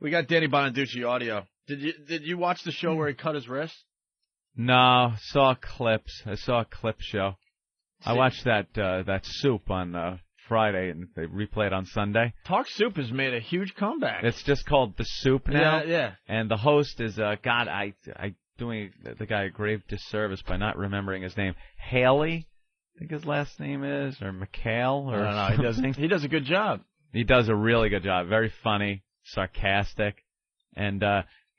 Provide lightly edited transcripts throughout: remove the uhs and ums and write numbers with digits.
We got Danny Bonaducci audio. Did you watch the show where he cut his wrist? No, saw clips. I saw a clip show. I watched that Soup on Friday, and they replay it on Sunday. Talk Soup has made a huge comeback. It's just called The Soup now. Yeah. And the host is, I doing the guy a grave disservice by not remembering his name. Haley, I think his last name is, or McHale, or I don't know. something. He does a good job. He does a really good job. Very funny, sarcastic, and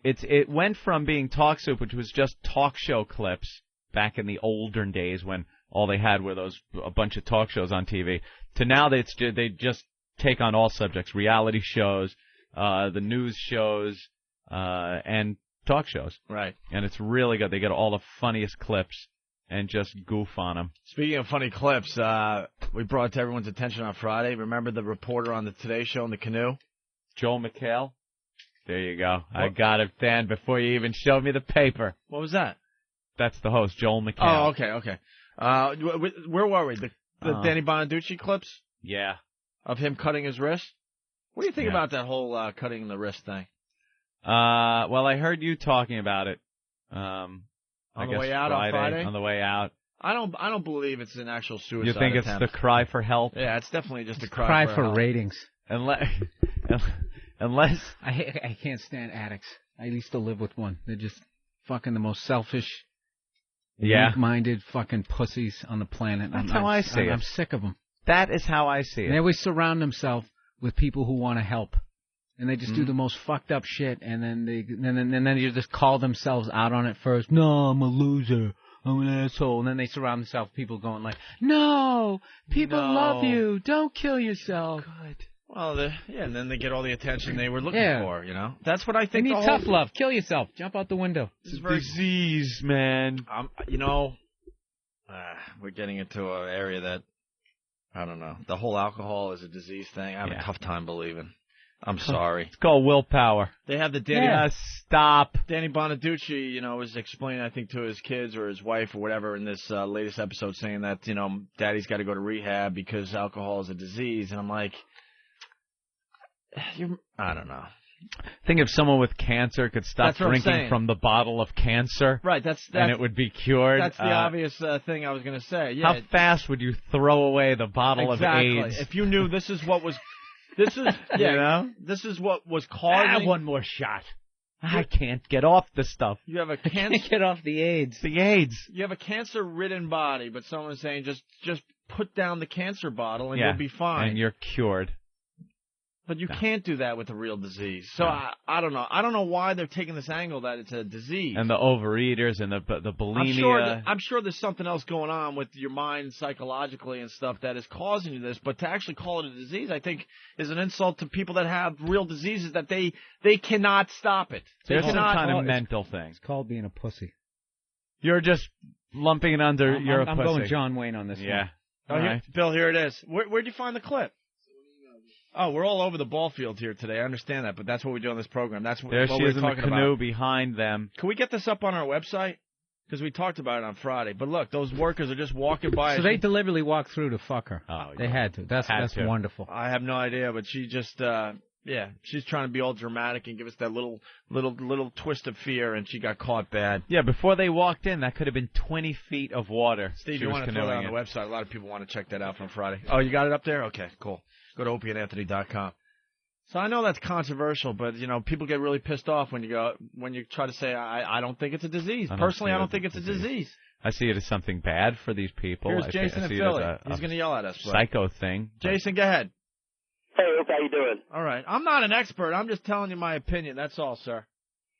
it went from being Talk Soup, which was just talk show clips back in the olden days when all they had were a bunch of talk shows on TV, to now they just take on all subjects: reality shows, the news shows, and talk shows. Right. And it's really good. They get all the funniest clips and just goof on them. Speaking of funny clips, we brought to everyone's attention on Friday. Remember the reporter on the Today Show in the canoe? Joel McHale? There you go. What? I got it, Dan, before you even showed me the paper. What was that? That's the host, Joel McHale. Oh, okay. Where were we? The Danny Bonaducci clips? Yeah. Of him cutting his wrist? What do you think about that whole cutting the wrist thing? Well, I heard you talking about it. On the way out on Friday? On the way out. I don't believe it's an actual suicide You think attempt. It's the cry for help? Yeah, it's definitely just a cry for help. Ratings. Unless I can't stand addicts. I used to live with one. They're just fucking the most selfish, weak-minded fucking pussies on the planet. That's how I see it. I'm sick of them. That is how I see it. They always surround themselves with people who want to help, and they just do the most fucked up shit. And then they just call themselves out on it first. No, I'm a loser. I'm an asshole. And then they surround themselves with people going like, no, people love you. Don't kill yourself. Good. Well, and then they get all the attention they were looking for, you know? That's what I think. They need tough love. Kill yourself. Jump out the window. It's a disease, man. We're getting into an area that, I don't know. The whole alcohol is a disease thing. I have a tough time believing. I'm sorry. It's called willpower. They have the Danny. Yeah, stop. Danny Bonaducci, was explaining, I think, to his kids or his wife or whatever in this latest episode, saying that, Daddy's got to go to rehab because alcohol is a disease. And I'm like, I don't know. Think if someone with cancer could stop drinking from the bottle of cancer, right? And it would be cured. That's the obvious thing I was going to say. Yeah, how fast would you throw away the bottle of AIDS? If you knew this is what was, this is this is what was causing. One more shot. I can't get off the stuff. You have a cancer. Can't get off the AIDS. The AIDS. You have a cancer-ridden body, but someone's saying just put down the cancer bottle and you'll be fine. And you're cured. But you can't do that with a real disease. So I don't know. I don't know why they're taking this angle that it's a disease. And the overeaters and the bulimia. I'm sure there's something else going on with your mind psychologically and stuff that is causing you this. But to actually call it a disease, I think, is an insult to people that have real diseases that they cannot stop it. There's some kind of mental thing. It's called being a pussy. You're just lumping it under. You're a pussy. I'm going John Wayne on this one. All right. Bill, here it is. Where'd you find the clip? Oh, we're all over the ball field here today. I understand that, but that's what we do on this program. That's what we're talking about. There she is in the canoe behind them. Can we get this up on our website? Because we talked about it on Friday. But look, those workers are just walking by. So they deliberately walked through to fuck her. Oh, they had to. That's wonderful. I have no idea, but she just, she's trying to be all dramatic and give us that little twist of fear, and she got caught bad. Yeah, before they walked in, that could have been 20 feet of water. Steve, you want to throw that on the website? A lot of people want to check that out from Friday. Oh, you got it up there? Okay, cool. Go to opieandanthony.com. So I know that's controversial, but people get really pissed off when you try to say I don't think it's a disease. Personally, I don't think it's a disease. I see it as something bad for these people. Here's Jason in Philly. He's going to yell at us. Psycho thing. Jason, go ahead. Hey, Ope, how you doing? All right. I'm not an expert. I'm just telling you my opinion. That's all, sir.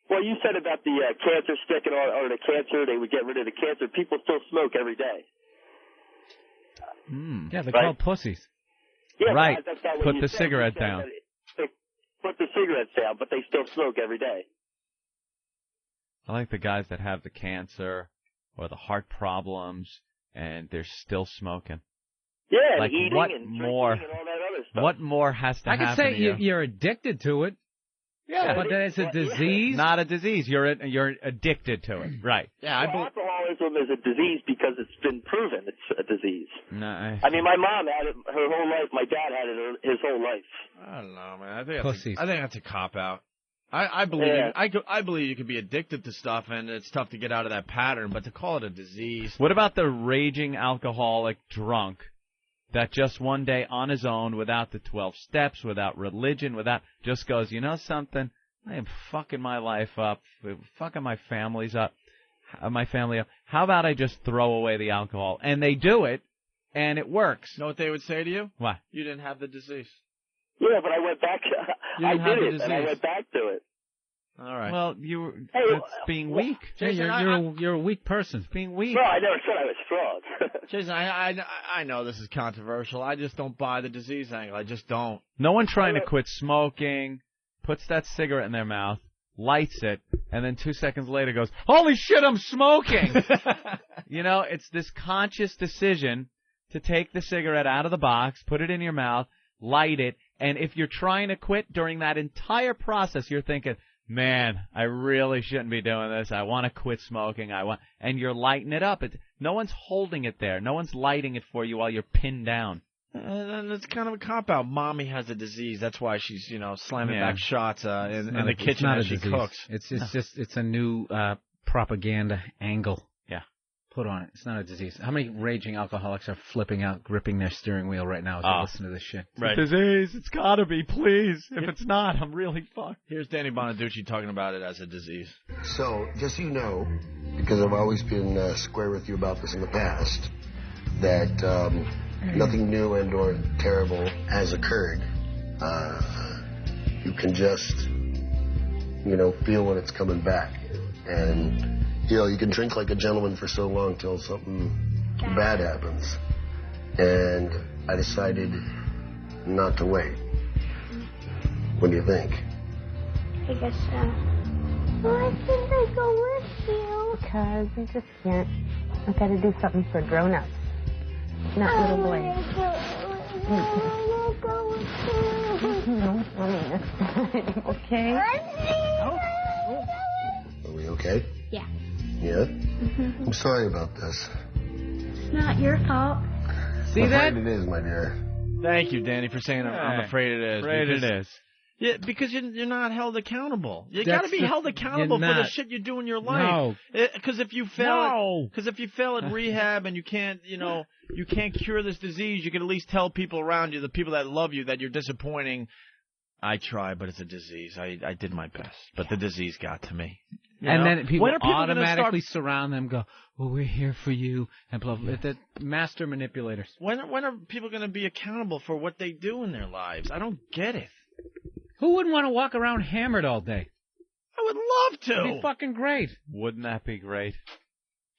Well, you said about the cancer stick or the cancer, they would get rid of the cancer. People still smoke every day. Yeah, they're called pussies. Yeah, right. That's not what Put you the said. cigarette down. Put the cigarettes down, but they still smoke every day. I like the guys that have the cancer or the heart problems, and they're still smoking. Yeah, like and eating what and more? drinking and all that other stuff. What more has to happen? I could say to you? You're addicted to it. Yeah, but it's a disease. Not a disease. You're addicted to it, right? Yeah, alcoholism is a disease because it's been proven it's a disease. No, I mean, my mom had it her whole life. My dad had it his whole life. I don't know, man. I think that's a cop out. I believe Yeah. I believe you could be addicted to stuff, and it's tough to get out of that pattern. But to call it a disease, What about the raging alcoholic drunk that just one day on his own, without the 12 steps, without religion, just goes, you know something? I am fucking my life up, fucking my family up. How about I just throw away the alcohol? And they do it, and it works. know what they would say to you? What? You didn't have the disease. Yeah, but I went back. You I didn't have did the it, and I disease. went back to it. All right. Well, Hey, that's being weak. Yeah, Jason, you're a weak person. It's being weak. No, I never said I was strong. Jason, I know this is controversial. I just don't buy the disease angle. I just don't. No one trying to quit smoking puts that cigarette in their mouth, lights it, and then 2 seconds later goes, holy shit, I'm smoking! It's this conscious decision to take the cigarette out of the box, put it in your mouth, light it, and if you're trying to quit during that entire process, you're thinking, man, I really shouldn't be doing this. I want to quit smoking. And you're lighting it up. No one's holding it there. No one's lighting it for you while you're pinned down. And it's kind of a cop-out. Mommy has a disease. That's why she's, slamming back shots in the kitchen as she cooks. It's a new propaganda angle. Yeah. Put on it. It's not a disease. How many raging alcoholics are flipping out, gripping their steering wheel right now as they listen to this shit? Right. It's a disease. It's gotta be, please. If it's not, I'm really fucked. Here's Danny Bonaducci talking about it as a disease. So, just so you know, because I've always been square with you about this in the past, that nothing new and or terrible has occurred. You can just, feel when it's coming back. And, you can drink like a gentleman for so long till something bad happens. And I decided not to wait. What do you think? I guess so. Why can't I go with you? Because I just can't. I've got to do something for grown-ups, not little boys. I want to go with you. No, Mommy, next time, okay? Are we okay? Yeah. Yeah? I'm sorry about this. It's not your fault. See I'm that? afraid it is, my dear. Thank you, Danny, for saying I'm afraid it is. Afraid it is. Yeah, because you're not held accountable. You That's got to be held accountable for the shit you do in your life. No. Because if you fail at rehab and you can't cure this disease, you can at least tell people around you, the people that love you, that you're disappointing. I tried, but it's a disease. I did my best, but the disease got to me. And then people When are people automatically surround them, go, well, we're here for you, and blah, blah, blah. The master manipulators. When are people going to be accountable for what they do in their lives? I don't get it. Who wouldn't want to walk around hammered all day? I would love to. It'd be fucking great. Wouldn't that be great?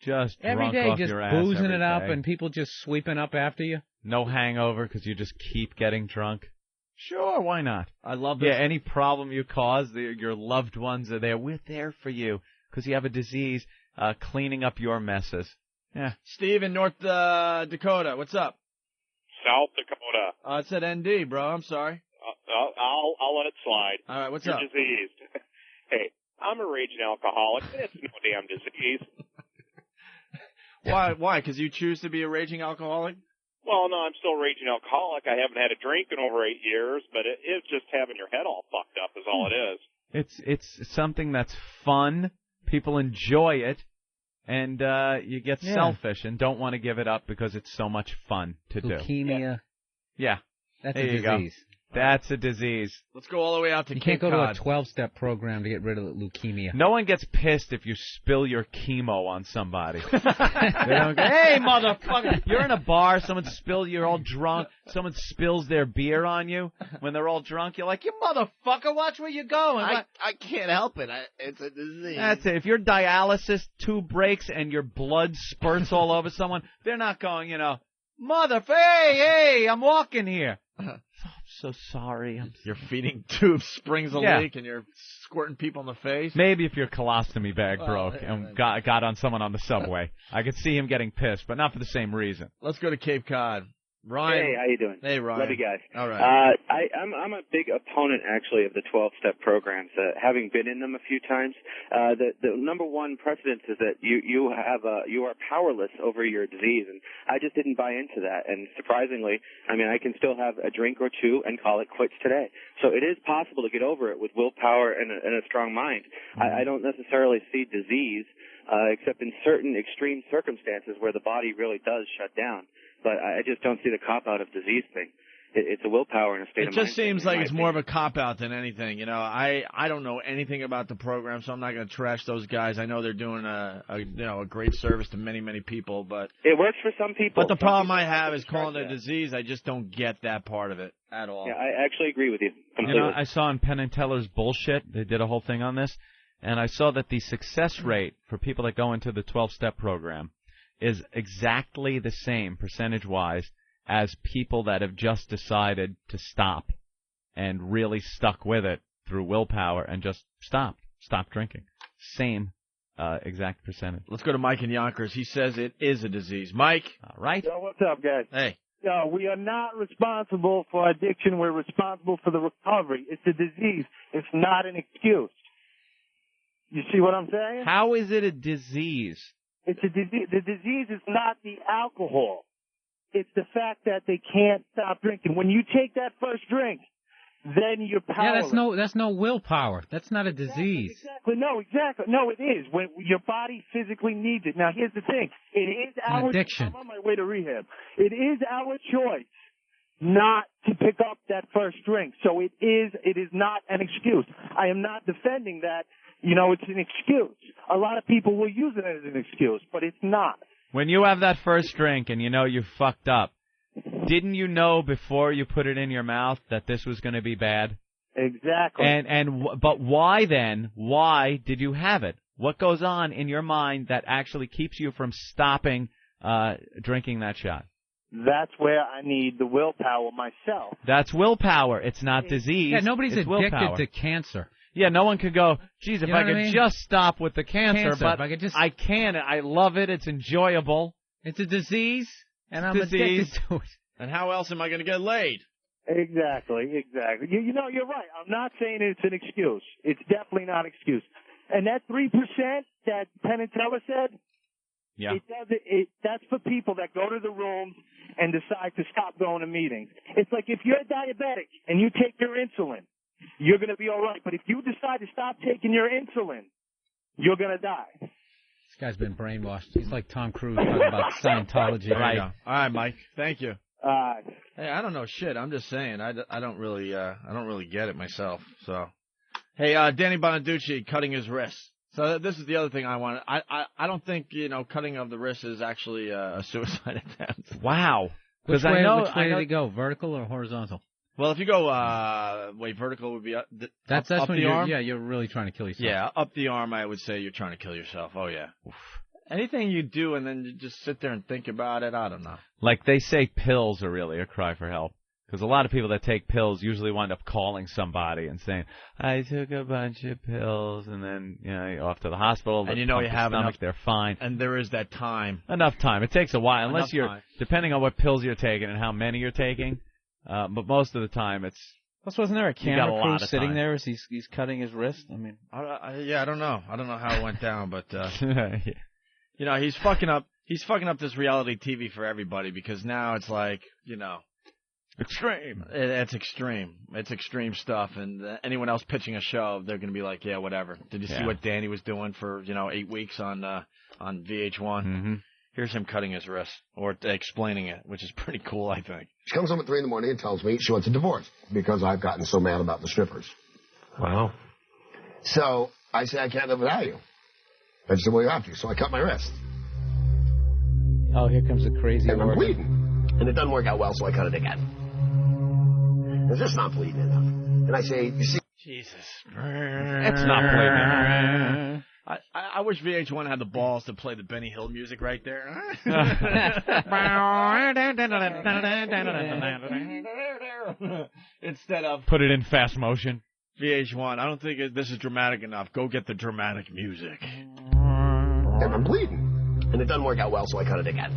Just Every drunk day, off just your ass boozing every it up day. and people just sweeping up after you. No hangover because you just keep getting drunk. Sure, why not? I love this. Yeah, any problem you cause, your loved ones are there. We're there for you because you have a disease, cleaning up your messes. Yeah. Steve in North Dakota, what's up? South Dakota. It said ND, bro. I'm sorry. I'll let it slide. All right, what's You're up? diseased. Hey, I'm a raging alcoholic. It's no damn disease. Why? Because you choose to be a raging alcoholic? Well, no, I'm still a raging alcoholic. I haven't had a drink in over 8 years, but it's just having your head all fucked up is all it is. It's something that's fun. People enjoy it, and you get selfish and don't want to give it up because it's so much fun to do. Leukemia. Yeah. That's There a you go. disease. That's a disease. Let's go all the way out to You Cape can't go to a Cod. 12-step program to get rid of leukemia. No one gets pissed if you spill your chemo on somebody. They don't go, hey, motherfucker. You're in a bar, you're all drunk, someone spills their beer on you. When they're all drunk, you're like, you motherfucker, watch where you're going. I can't help it. It's a disease. That's it. If your dialysis tube breaks and your blood spurts all over someone, they're not going, hey, I'm walking here. I'm so sorry. Your feeding tube springs a leak and you're squirting people in the face. Maybe if your colostomy bag broke and got on someone on the subway. I could see him getting pissed, but not for the same reason. Let's go to Cape Cod. Ryan. Hey, how you doing? Hey, Ryan. Love you guys. All right. I'm a big opponent, actually, of the 12-step programs. Having been in them a few times, the number one precedence is that you are powerless over your disease, and I just didn't buy into that. And surprisingly, I mean, I can still have a drink or two and call it quits today. So it is possible to get over it with willpower and a strong mind. I don't necessarily see disease, except in certain extreme circumstances where the body really does shut down. But I just don't see the cop-out of disease thing. It's a willpower and a state of mind. It just seems like it's more of a cop-out than anything. You know, I don't know anything about the program, so I'm not going to trash those guys. I know they're doing a great service to many, many people, but it works for some people. But the problem I have is calling it a disease. I just don't get that part of it at all. Yeah, I actually agree with you completely. You know, I saw in Penn and Teller's Bullshit, they did a whole thing on this, and I saw that the success rate for people that go into the 12-step program is exactly the same percentage-wise as people that have just decided to stop and really stuck with it through willpower and just stop drinking. Same exact percentage. Let's go to Mike in Yonkers. He says it is a disease. Mike? All right. Yo, what's up, guys? Hey. Yo, we are not responsible for addiction. We're responsible for the recovery. It's a disease. It's not an excuse. You see what I'm saying? How is it a disease? It's a disease. The disease is not the alcohol. It's the fact that they can't stop drinking. When you take that first drink, then you're powerless. Yeah, that's no willpower. That's not a disease. Exactly. No, it is. When your body physically needs it. Now, here's the thing. It is our addiction. I'm on my way to rehab. It is our choice not to pick up that first drink. So it is not an excuse. I am not defending that. You know, it's an excuse. A lot of people will use it as an excuse, but it's not. When you have that first drink and you know you fucked up, didn't you know before you put it in your mouth that this was going to be bad? Exactly. But why then? Why did you have it? What goes on in your mind that actually keeps you from stopping drinking that shot? That's where I need the willpower myself. That's willpower. It's not disease. Yeah, nobody's it's addicted willpower. to cancer. Yeah, no one could go, geez, if I could just stop with the cancer, but I can. I love it. It's enjoyable. It's a disease, and I'm addicted to it. And how else am I going to get laid? Exactly. You know, you're right. I'm not saying it's an excuse. It's definitely not an excuse. And that 3% that Penn and Teller said, yeah, that's for people that go to the rooms and decide to stop going to meetings. It's like if you're diabetic and you take your insulin, you're going to be all right. But if you decide to stop taking your insulin, you're going to die. This guy's been brainwashed. He's like Tom Cruise talking about Scientology. Right. All right, Mike. Thank you. Hey, I don't know shit. I'm just saying. I don't really get it myself. So, hey, Danny Bonaducci cutting his wrist. So this is the other thing I want. I don't think cutting of the wrist is actually a suicide attempt. Wow. Which way did it go? Vertical or horizontal? Well, if you go vertical would be up when the arm. You're really trying to kill yourself. Yeah, up the arm, I would say you're trying to kill yourself. Oh yeah. Oof. Anything you do and then you just sit there and think about it, I don't know. Like they say, pills are really a cry for help. Because a lot of people that take pills usually wind up calling somebody and saying, I took a bunch of pills, and then you're off to the hospital. And you have enough. They're fine. And there is that time. Enough time. It takes a while, unless depending on what pills you're taking and how many you're taking. But most of the time, it's. Plus, wasn't there a camera crew sitting there as he's cutting his wrist? I mean, I don't know. I don't know how it went down, but he's fucking up. He's fucking up this reality TV for everybody because now it's like extreme. It's extreme. It's extreme stuff, and anyone else pitching a show, they're going to be like, yeah, whatever. Did you see what Danny was doing for 8 weeks on VH1? Mm-hmm. Here's him cutting his wrist or explaining it, which is pretty cool, I think. She comes home at 3 a.m. and tells me she wants a divorce because I've gotten so mad about the strippers. Wow. So I say I can't live without you. And she said, well, you have to. So I cut my wrist. Oh, here comes the crazy and I'm bleeding. And it doesn't work out well, so I cut it again. It's just not bleeding enough. And I say, you see... Jesus. It's not bleeding. I wish VH1 had the balls to play the Benny Hill music right there. Instead of... Put it in fast motion. VH1, I don't think this is dramatic enough. Go get the dramatic music. And I'm bleeding. And it doesn't work out well, so I cut it again.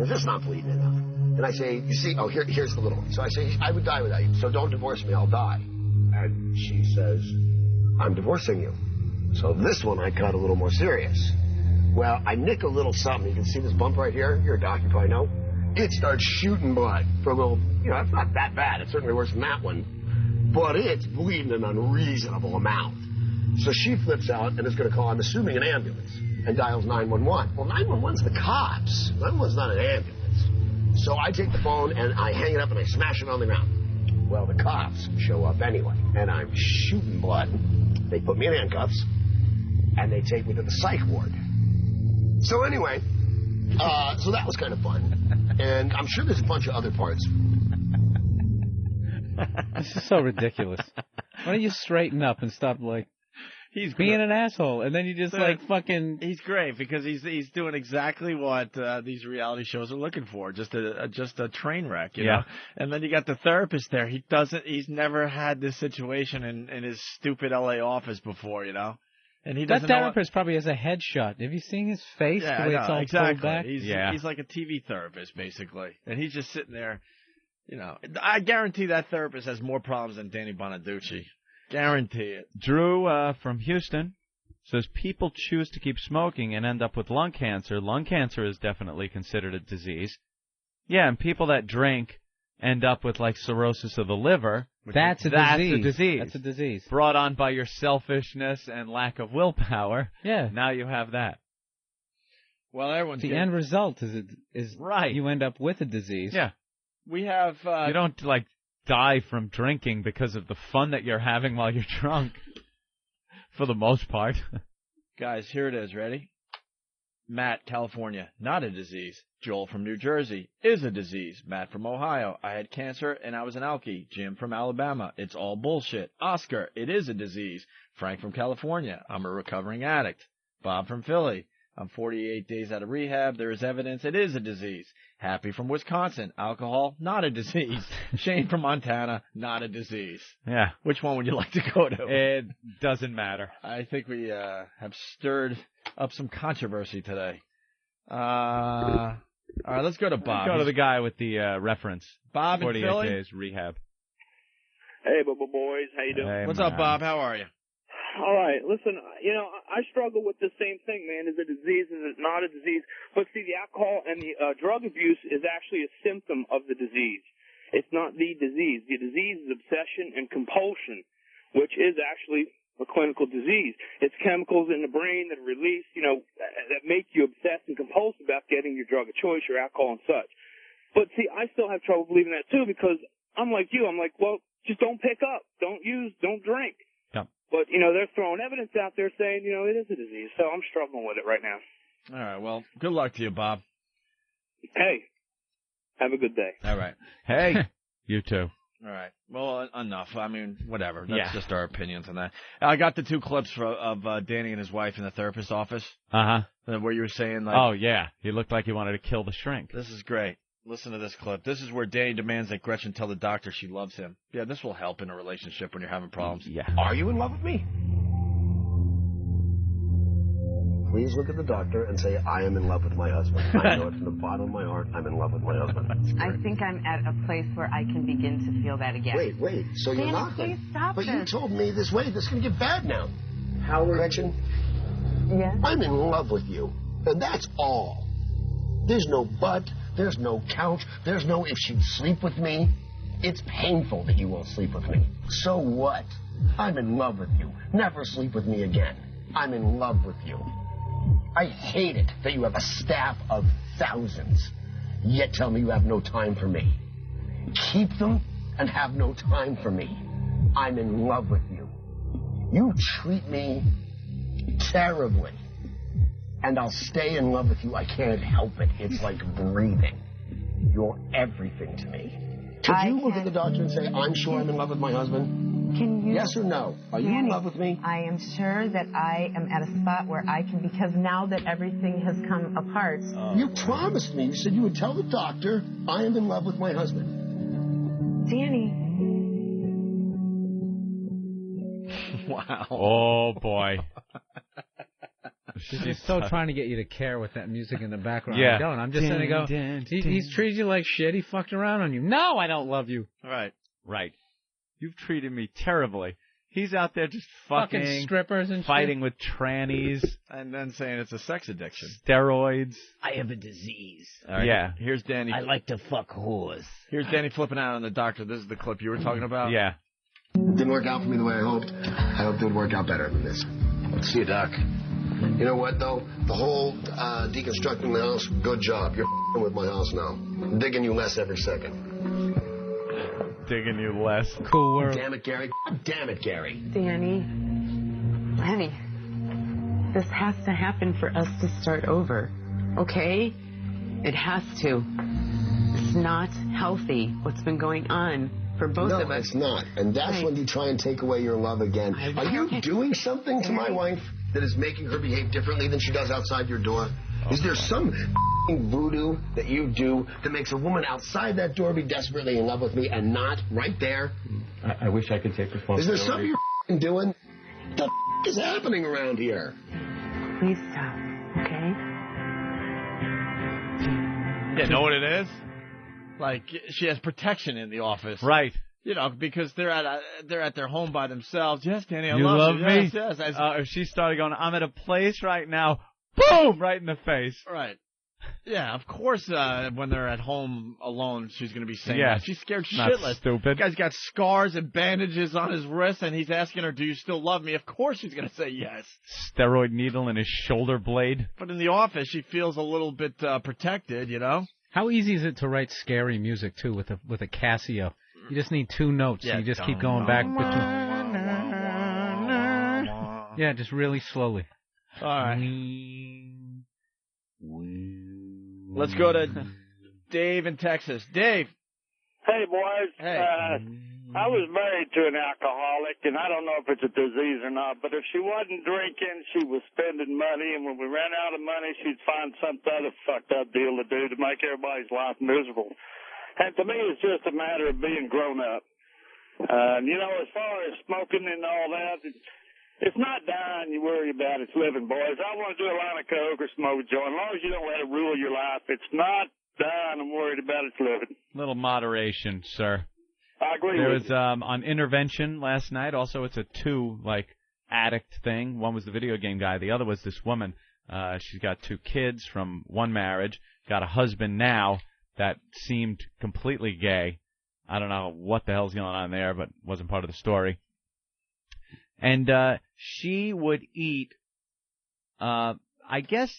It's just not bleeding enough. And I say, you see, here's the little one. So I say, I would die without you, so don't divorce me, I'll die. And she says, I'm divorcing you. So this one I got a little more serious. Well, I nick a little something. You can see this bump right here. You're a doctor, you probably know. It starts shooting blood for a little, it's not that bad. It's certainly worse than that one. But it's bleeding an unreasonable amount. So she flips out and is going to call, I'm assuming, an ambulance, and dials 911. Well, 911's the cops. 911's not an ambulance. So I take the phone and I hang it up and I smash it on the ground. Well, the cops show up anyway, and I'm shooting blood. They put me in handcuffs, and they take me to the psych ward. So anyway, so that was kind of fun. And I'm sure there's a bunch of other parts. This is so ridiculous. Why don't you straighten up and stop, he's being an asshole, and then you just, fucking... He's great, because he's doing exactly what these reality shows are looking for, just a train wreck, you know? And then you got the therapist there. He's never had this situation in his stupid L.A. office before, you know? And he doesn't That therapist probably has a headshot. Have you seen his face? Yeah, the way it's all exactly. pulled back? He's like a TV therapist, basically. And he's just sitting there, I guarantee that therapist has more problems than Danny Bonaducci. Guarantee it. Drew from Houston says people choose to keep smoking and end up with lung cancer. Lung cancer is definitely considered a disease. Yeah, and people that drink end up with cirrhosis of the liver. That's a disease. That's a disease. Brought on by your selfishness and lack of willpower. Yeah. Now you have that. Well, everyone's the end result is right. You end up with a disease. Yeah. We have you don't die from drinking because of the fun that you're having while you're drunk. For the most part. Guys, here it is. Ready? Matt, California, not a disease. Joel from New Jersey, is a disease. Matt from Ohio, I had cancer and I was an alkie. Jim from Alabama, it's all bullshit. Oscar, it is a disease. Frank from California, I'm a recovering addict. Bob from Philly, I'm 48 days out of rehab. There is evidence it is a disease. Happy from Wisconsin, alcohol, not a disease. Shane from Montana, not a disease. Yeah. Which one would you like to go to? It doesn't matter. I think we have stirred up some controversy today. All right, let's go to Bob. Let's go to the guy with the reference. Bob in 48 Philly? days rehab. Hey, boys. How you doing? Hey, What's up, Bob? How are you? All right. Listen, I struggle with the same thing, man. Is it a disease? Is it not a disease? But see, the alcohol and the drug abuse is actually a symptom of the disease. It's not the disease. The disease is obsession and compulsion, which is actually a clinical disease. It's chemicals in the brain that are released, that make you obsessed and compulsive about getting your drug of choice, your alcohol and such. But see, I still have trouble believing that too, because I'm like you. I'm like, well, just don't pick up, don't use, don't drink. Yep. But, they're throwing evidence out there saying, it is a disease. So I'm struggling with it right now. All right. Well, good luck to you, Bob. Hey, have a good day. All right. Hey, you too. All right. Well, enough. I mean, whatever. That's just our opinions on that. I got the two clips of Danny and his wife in the therapist's office. Uh-huh. Where you were saying, oh, yeah. He looked like he wanted to kill the shrink. This is great. Listen to this clip. This is where Danny demands that Gretchen tell the doctor she loves him. Yeah, this will help in a relationship when you're having problems. Yeah. Are you in love with me? Please look at the doctor and say, I am in love with my husband. I know it from the bottom of my heart. I'm in love with my husband. I think I'm at a place where I can begin to feel that again. Wait. So Danny, you're not please stop But this. you told me this way. This is going to get bad now. Gretchen, Yes? I'm in love with you. And that's all. There's no but. There's no couch. There's no if she'd sleep with me. It's painful that you won't sleep with me. So what? I'm in love with you. Never sleep with me again. I'm in love with you. I hate it that you have a staff of thousands, yet tell me you have no time for me. Keep them and have no time for me. I'm in love with you. You treat me terribly. And I'll stay in love with you. I can't help it. It's like breathing. You're everything to me. Could you look at the doctor and say, I'm sure I'm in love with my husband? Can you? Yes or no? Are you in love with me? I am sure that I am at a spot where I can, because now that everything has come apart. You promised me. You said you would tell the doctor, I am in love with my husband. Danny. Wow. Oh, boy. She's so trying to get you to care with that music in the background. Yeah. I don't. I'm just going to go, he's treated you like shit. He fucked around on you. No, I don't love you. Right. You've treated me terribly. He's out there just fucking strippers and fighting with trannies. And then saying it's a sex addiction. Steroids. I have a disease. All right. Yeah. Here's Danny. I like to fuck whores. Here's Danny flipping out on the doctor. This is the clip you were talking about? Yeah. It didn't work out for me the way I hoped. I hoped it would work out better than this. See you, Doc. You know what, though? The whole deconstructing the house, good job. You're with my house now. I'm digging you less every second. Digging you less. Cool work. Damn it, Gary. Damn it, Gary. Danny, honey, this has to happen for us to start over, okay? It has to. It's not healthy what's been going on for both of us. No, it's not. And that's when you try and take away your love again. Are you doing something to my wife that is making her behave differently than she does outside your door? Is there some voodoo that you do that makes a woman outside that door be desperately in love with me and not right there? I wish I could take responsibility. Is there something you're doing? What the is happening around here? Please stop, okay? Yeah, know what it is? Like, she has protection in the office. Right. You know, because they're at their home by themselves. Yes, Danny, I you love you. Me? Yes. If she started going, I'm at a place right now, boom, right in the face. Right. Yeah, of course, when they're at home alone, she's going to be saying yeah, that. She's scared not shitless. Stupid. The guy's got scars and bandages on his wrists, and he's asking her, do you still love me? Of course she's going to say yes. Steroid needle in his shoulder blade. But in the office, she feels a little bit protected, you know? How easy is it to write scary music, too, with a Casio? You just need 2 notes, and you just keep going back between... Yeah, just really slowly. All right. Let's go to Dave in Texas. Dave. Hey, boys. Hey. I was married to an alcoholic, and I don't know if it's a disease or not, but if she wasn't drinking, she was spending money, and when we ran out of money, she'd find some other fucked up deal to do to make everybody's life miserable. And to me, it's just a matter of being grown up. You know, as far as smoking and all that, it's not dying you worry about, it's living, boys. I want to do a line of coke or smoke a joint. As long as you don't let it rule your life, it's not dying I'm worried about, it's living. Little moderation, sir. I agree there with was on Intervention last night. Also, it's a 2 addict thing. One was the video game guy. The other was this woman. She's got 2 kids from one marriage. Got a husband now that seemed completely gay. I don't know what the hell's going on there, but wasn't part of the story. And she would eat, I guess,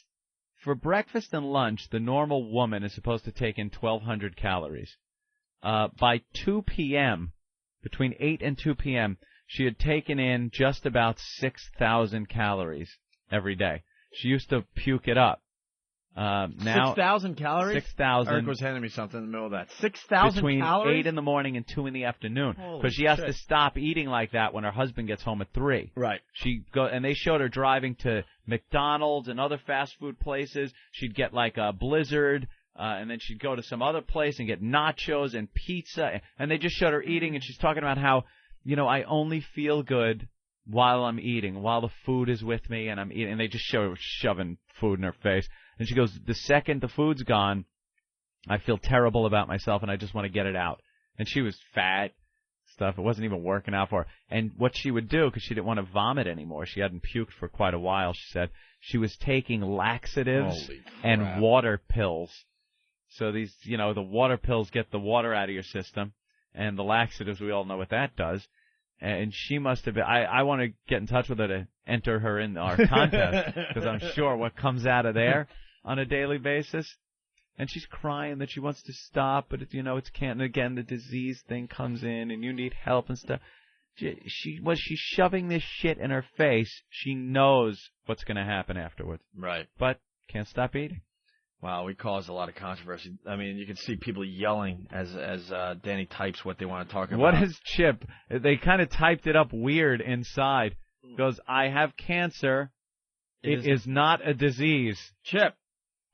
for breakfast and lunch, the normal woman is supposed to take in 1,200 calories. By 2 p.m., between 8 and 2 p.m., she had taken in just about 6,000 calories every day. She used to puke it up. Now 6,000 calories? 6,000. Eric was handing me something in the middle of that. 6,000 between calories? 8 in the morning and 2 in the afternoon. Because she has to stop eating like that when her husband gets home at 3. Right. And they showed her driving to McDonald's and other fast food places. She'd get like a Blizzard, and then she'd go to some other place and get nachos and pizza. And they just showed her eating, and she's talking about how, you know, I only feel good while I'm eating, while the food is with me and I'm eating. And they just show her shoving food in her face. And she goes, the second the food's gone, I feel terrible about myself and I just want to get it out. And she was fat, stuff. It wasn't even working out for her. And what she would do, because she didn't want to vomit anymore, she hadn't puked for quite a while, she said, she was taking laxatives and water pills. So these, you know, the water pills get the water out of your system, and the laxatives, we all know what that does. And she must have been, I want to get in touch with her to enter her in our contest, because I'm sure what comes out of there on a daily basis. And she's crying that she wants to stop, but, you know, it's can't. And again, the disease thing comes in, and you need help and stuff. She's shoving this shit in her face. She knows what's going to happen afterwards. Right. But can't stop eating. Wow, we caused a lot of controversy. I mean, you can see people yelling as Danny types what they want to talk about. What is Chip? They kind of typed it up weird inside. Goes, I have cancer. It is not a disease. Chip.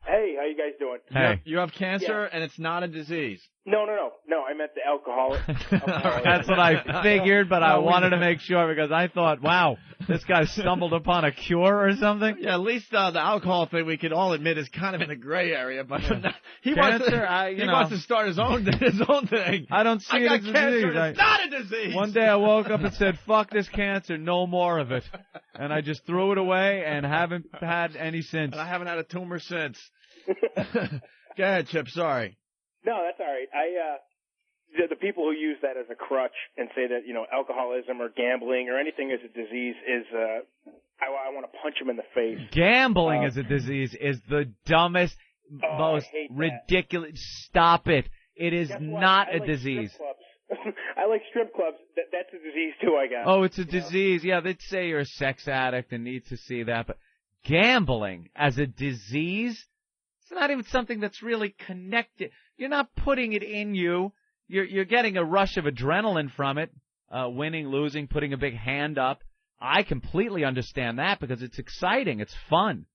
Hey, how you guys doing? but You have cancer, and it's not a disease. No. I meant the alcoholic. That's what I figured, but I wanted to make sure because I thought, wow, this guy stumbled upon a cure or something. Yeah, at least the alcohol thing we can all admit is kind of in a gray area. But he Cancer, wants to start his own thing. I don't see it as a cancer, disease. It's not a disease. One day I woke up and said, fuck this cancer, no more of it. And I just threw it away and haven't had any since. And I haven't had a tumor since. Go ahead, Chip, sorry. No, that's all right. The people who use that as a crutch and say that, alcoholism or gambling or anything is a disease is, I want to punch them in the face. Gambling as a disease is the dumbest, most ridiculous. Stop it. It is not a disease. I like strip clubs. That's a disease too, I guess. Oh, it's a disease. Yeah, they'd say you're a sex addict and need to see that. But gambling as a disease, it's not even something that's really connected. You're not putting it in you. You're getting a rush of adrenaline from it, winning, losing, putting a big hand up. I completely understand that because it's exciting. It's fun.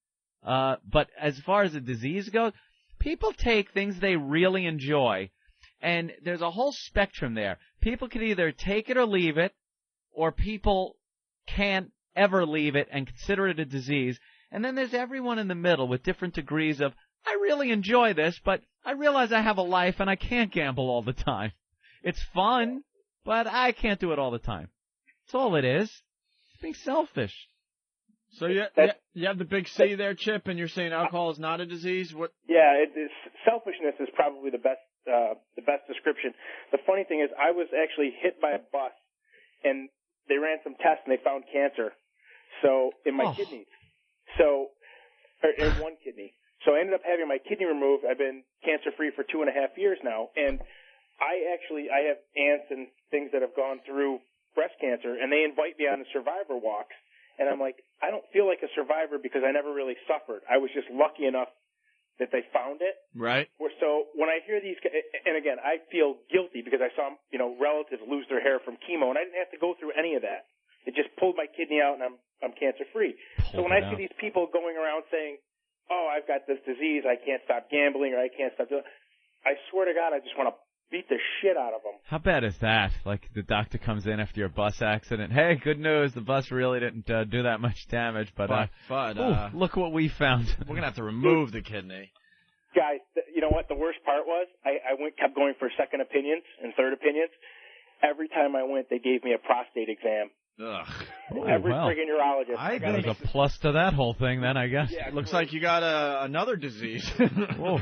But as far as a disease goes, people take things they really enjoy, and there's a whole spectrum there. People can either take it or leave it, or people can't ever leave it and consider it a disease. And then there's everyone in the middle with different degrees of, I really enjoy this, but I realize I have a life and I can't gamble all the time. It's fun, but I can't do it all the time. That's all it is. It's being selfish. So you have the big C there, Chip, and you're saying alcohol is not a disease? What? Yeah, selfishness is probably the best description. The funny thing is, I was actually hit by a bus, and they ran some tests and they found cancer. So in my kidneys, in one kidney. So I ended up having my kidney removed. I've been cancer-free for 2.5 years now, and I have aunts and things that have gone through breast cancer, and they invite me on the survivor walks, and I'm like, I don't feel like a survivor because I never really suffered. I was just lucky enough that they found it. Right. So when I hear these, and again, I feel guilty because I saw, relatives lose their hair from chemo, and I didn't have to go through any of that. It just pulled my kidney out, and I'm cancer-free. So when I see these people going around saying, oh, I've got this disease, I can't stop gambling, or I can't stop doing it, I swear to God, I just want to beat the shit out of them. How bad is that? Like the doctor comes in after your bus accident. Hey, good news, the bus really didn't do that much damage, but look what we found. We're going to have to remove the kidney. Guys, you know what the worst part was? I kept going for second opinions and third opinions. Every time I went, they gave me a prostate exam. Ugh. Every friggin' urologist. There's a plus to that whole thing then, I guess. Yeah, it looks like you got another disease. Whoa.